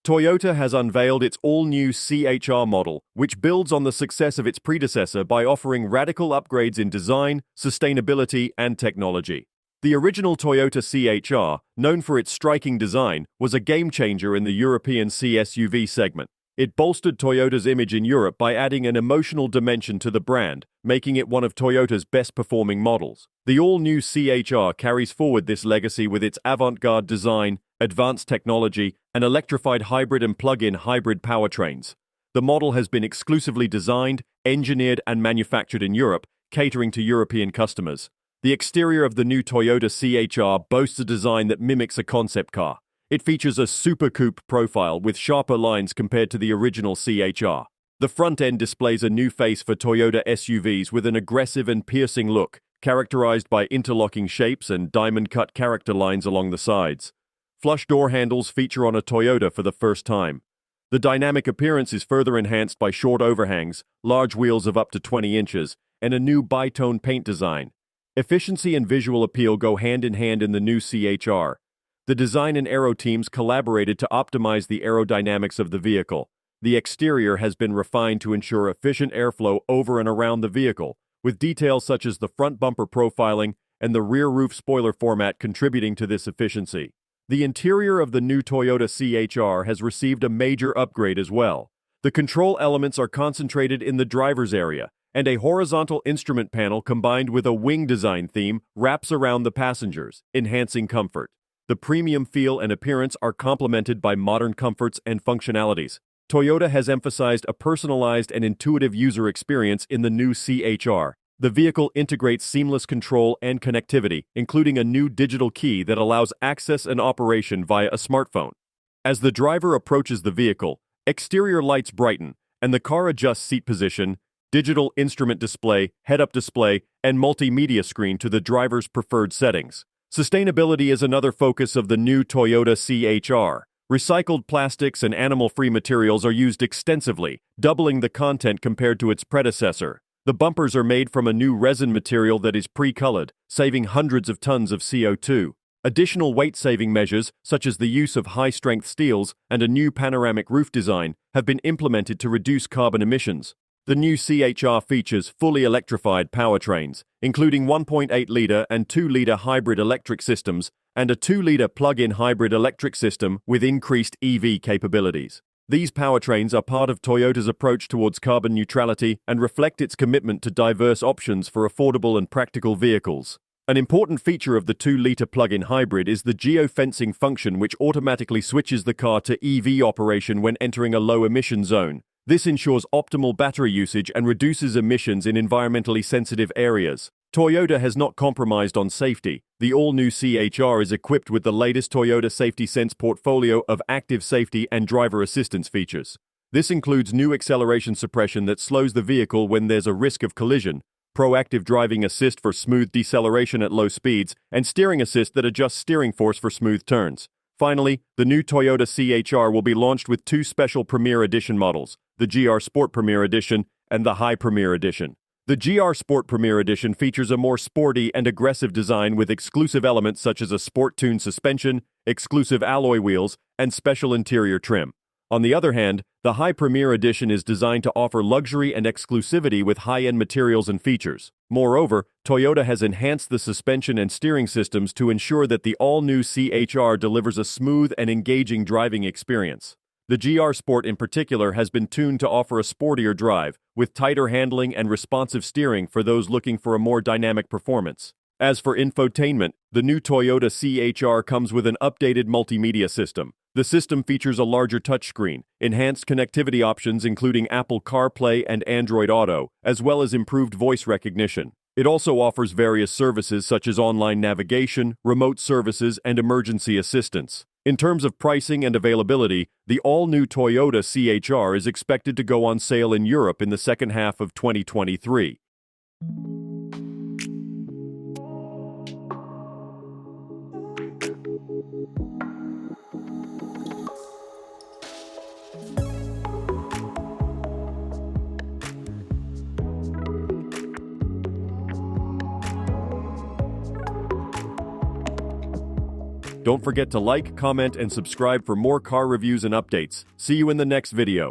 Toyota has unveiled its all-new C-HR model, which builds on the success of its predecessor by offering radical upgrades in design, sustainability, and technology. The original Toyota C-HR, known for its striking design, was a game-changer in the European C-SUV segment. It bolstered Toyota's image in Europe by adding an emotional dimension to the brand, making it one of Toyota's best-performing models. The all-new C-HR carries forward this legacy with its avant-garde design, advanced technology, and electrified hybrid and plug-in hybrid powertrains. The model has been exclusively designed, engineered, and manufactured in Europe, catering to European customers. The exterior of the new Toyota C-HR boasts a design that mimics a concept car. It features a super-coupe profile with sharper lines compared to the original C-HR. The front end displays a new face for Toyota SUVs with an aggressive and piercing look, characterized by interlocking shapes and diamond-cut character lines along the sides. Flush door handles feature on a Toyota for the first time. The dynamic appearance is further enhanced by short overhangs, large wheels of up to 20 inches, and a new bi-tone paint design. Efficiency and visual appeal go hand in hand in the new C-HR. The design and aero teams collaborated to optimize the aerodynamics of the vehicle. The exterior has been refined to ensure efficient airflow over and around the vehicle, with details such as the front bumper profiling and the rear roof spoiler format contributing to this efficiency. The interior of the new Toyota C-HR has received a major upgrade as well. The control elements are concentrated in the driver's area, and a horizontal instrument panel combined with a wing design theme wraps around the passengers, enhancing comfort. The premium feel and appearance are complemented by modern comforts and functionalities. Toyota has emphasized a personalized and intuitive user experience in the new C-HR. The vehicle integrates seamless control and connectivity, including a new digital key that allows access and operation via a smartphone. As the driver approaches the vehicle, exterior lights brighten, and the car adjusts seat position, digital instrument display, head-up display, and multimedia screen to the driver's preferred settings. Sustainability is another focus of the new Toyota C-HR. Recycled plastics and animal-free materials are used extensively, doubling the content compared to its predecessor. The bumpers are made from a new resin material that is pre-colored, saving hundreds of tons of CO2. Additional weight-saving measures, such as the use of high-strength steels and a new panoramic roof design, have been implemented to reduce carbon emissions. The new C-HR features fully electrified powertrains, including 1.8-liter and 2-liter hybrid electric systems and a 2-liter plug-in hybrid electric system with increased EV capabilities. These powertrains are part of Toyota's approach towards carbon neutrality and reflect its commitment to diverse options for affordable and practical vehicles. An important feature of the 2-liter plug-in hybrid is the geofencing function, which automatically switches the car to EV operation when entering a low-emission zone. This ensures optimal battery usage and reduces emissions in environmentally sensitive areas. Toyota has not compromised on safety. The all-new C-HR is equipped with the latest Toyota Safety Sense portfolio of active safety and driver assistance features. This includes new acceleration suppression that slows the vehicle when there's a risk of collision, proactive driving assist for smooth deceleration at low speeds, and steering assist that adjusts steering force for smooth turns. Finally, the new Toyota C-HR will be launched with two special Premier Edition models, the GR Sport Premier Edition and the High Premier Edition. The GR Sport Premier Edition features a more sporty and aggressive design with exclusive elements such as a sport-tuned suspension, exclusive alloy wheels, and special interior trim. On the other hand, the High Premier Edition is designed to offer luxury and exclusivity with high-end materials and features. Moreover, Toyota has enhanced the suspension and steering systems to ensure that the all-new C-HR delivers a smooth and engaging driving experience. The GR Sport in particular has been tuned to offer a sportier drive, with tighter handling and responsive steering for those looking for a more dynamic performance. As for infotainment, the new Toyota C-HR comes with an updated multimedia system. The system features a larger touchscreen, enhanced connectivity options including Apple CarPlay and Android Auto, as well as improved voice recognition. It also offers various services such as online navigation, remote services, and emergency assistance. In terms of pricing and availability, the all-new Toyota C-HR is expected to go on sale in Europe in the second half of 2023. Don't forget to like, comment, and subscribe for more car reviews and updates. See you in the next video.